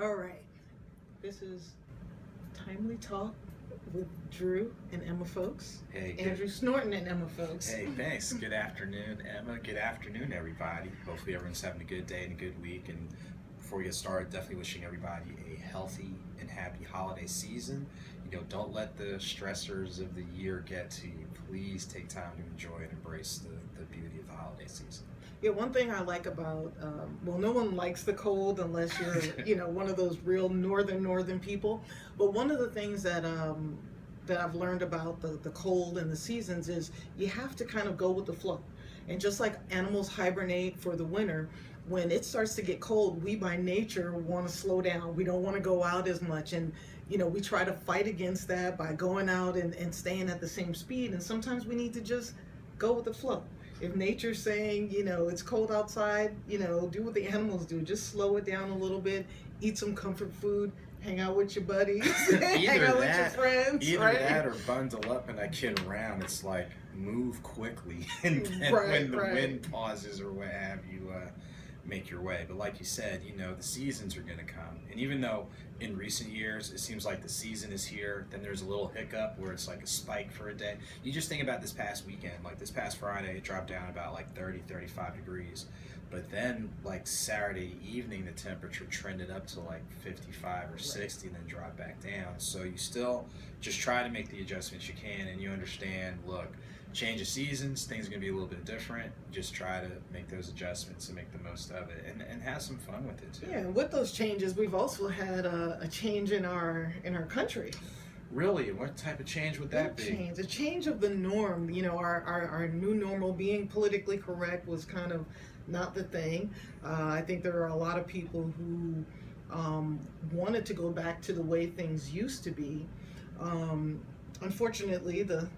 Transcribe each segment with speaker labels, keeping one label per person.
Speaker 1: All right. This is Timely Talk with Drew and Emma Folks.
Speaker 2: Hey,
Speaker 1: Andrew Snorton and Emma Folks.
Speaker 2: Hey, thanks. Good afternoon, Emma. Good afternoon, everybody. Hopefully everyone's having a good day and a good week. And before we get started, definitely wishing everybody a healthy and happy holiday season. Don't let the stressors of the year get to you. Please take time to enjoy and embrace the beauty of the holiday season.
Speaker 1: Yeah, one thing I like about, no one likes the cold unless you're, one of those real northern people. But one of the things that I've learned about the cold and the seasons is you have to kind of go with the flow. And just like animals hibernate for the winter, when it starts to get cold, we by nature want to slow down. We don't want to go out as much. And, we try to fight against that by going out and staying at the same speed. And sometimes we need to just go with the flow. If nature's saying, it's cold outside, do what the animals do. Just slow it down a little bit, eat some comfort food, hang out with your buddies, hang out with your friends.
Speaker 2: Either
Speaker 1: right?
Speaker 2: that or bundle up and I kid around. It's like move quickly and
Speaker 1: Right,
Speaker 2: when the
Speaker 1: right.
Speaker 2: wind pauses or what have you, make your way. But like you said, the seasons are going to come. And even though in recent years it seems like the season is here, then there's a little hiccup where it's like a spike for a day. You just think about this past weekend, like this past Friday, it dropped down about like 30, 35 degrees. But then like Saturday evening, the temperature trended up to like 55 or 60 and then dropped back down. So you still just try to make the adjustments you can, and you understand, look, change of seasons, things are going to be a little bit different. Just try to make those adjustments and make the most of it, and have some fun with it too.
Speaker 1: Yeah, and with those changes, we've also had a change in our country.
Speaker 2: Really? What type of change would that be?
Speaker 1: A change of the norm. Our new normal, being politically correct, was kind of not the thing. I think there are a lot of people who wanted to go back to the way things used to be. Unfortunately, the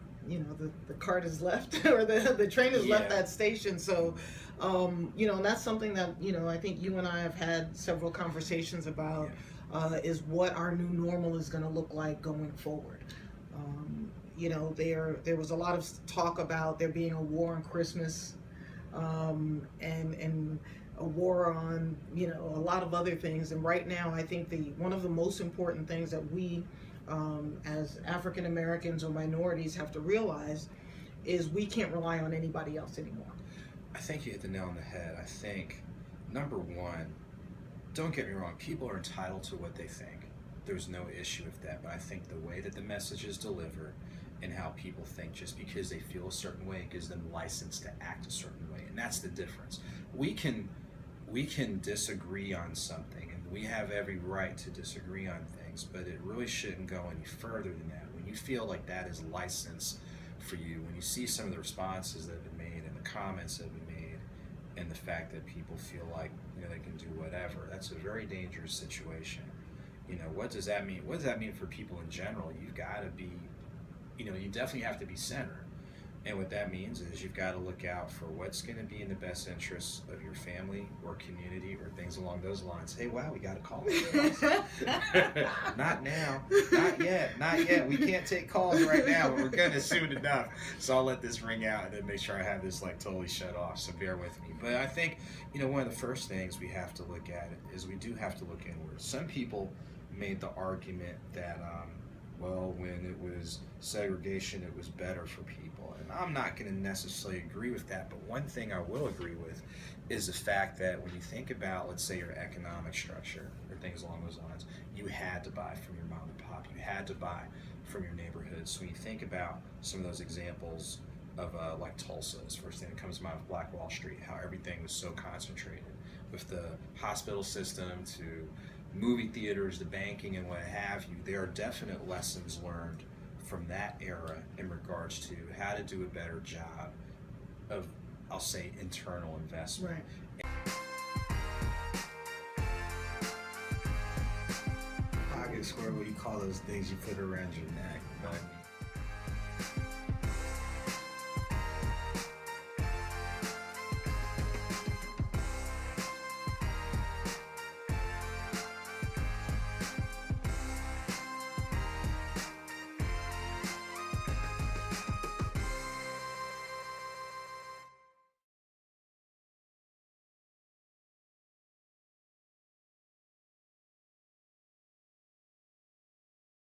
Speaker 1: cart is left or the train has left that station. So, and that's something that, I think you and I have had several conversations about, is what our new normal is going to look like going forward. There was a lot of talk about there being a war on Christmas, and a war on, a lot of other things. And right now, I think one of the most important things that we, as African Americans or minorities, have to realize is we can't rely on anybody else anymore.
Speaker 2: I think you hit the nail on the head. I think, number one, don't get me wrong, people are entitled to what they think. There's no issue with that, but I think the way that the message is delivered and how people think, just because they feel a certain way, gives them license to act a certain way, and that's the difference. We can disagree on something, and we have every right to disagree on things, but it really shouldn't go any further than that. When you feel like that is license for you, when you see some of the responses that have been made and the comments that have been made, and the fact that people feel like they can do whatever, that's a very dangerous situation. What does that mean? What does that mean for people in general? You've got to be, you definitely have to be centered. And what that means is you've got to look out for what's going to be in the best interests of your family or community or things along those lines. Hey, wow, we got a call. Not now. Not yet. We can't take calls right now, but we're going to soon enough. So I'll let this ring out and then make sure I have this totally shut off. So bear with me. But I think, one of the first things we have to look at is we do have to look inward. Some people made the argument that, when it was segregation, it was better for people. And I'm not going to necessarily agree with that, but one thing I will agree with is the fact that when you think about, let's say, your economic structure or things along those lines, you had to buy from your mom and pop. You had to buy from your neighborhood. So when you think about some of those examples of like Tulsa's, first thing that comes to mind with Black Wall Street, how everything was so concentrated with the hospital system to movie theaters, the banking, and what have you. There are definite lessons learned from that era in regards to how to do a better job of, I'll say, internal investment.
Speaker 1: Right.
Speaker 2: Pocket square, what do you call those things you put around your neck? You know what I mean?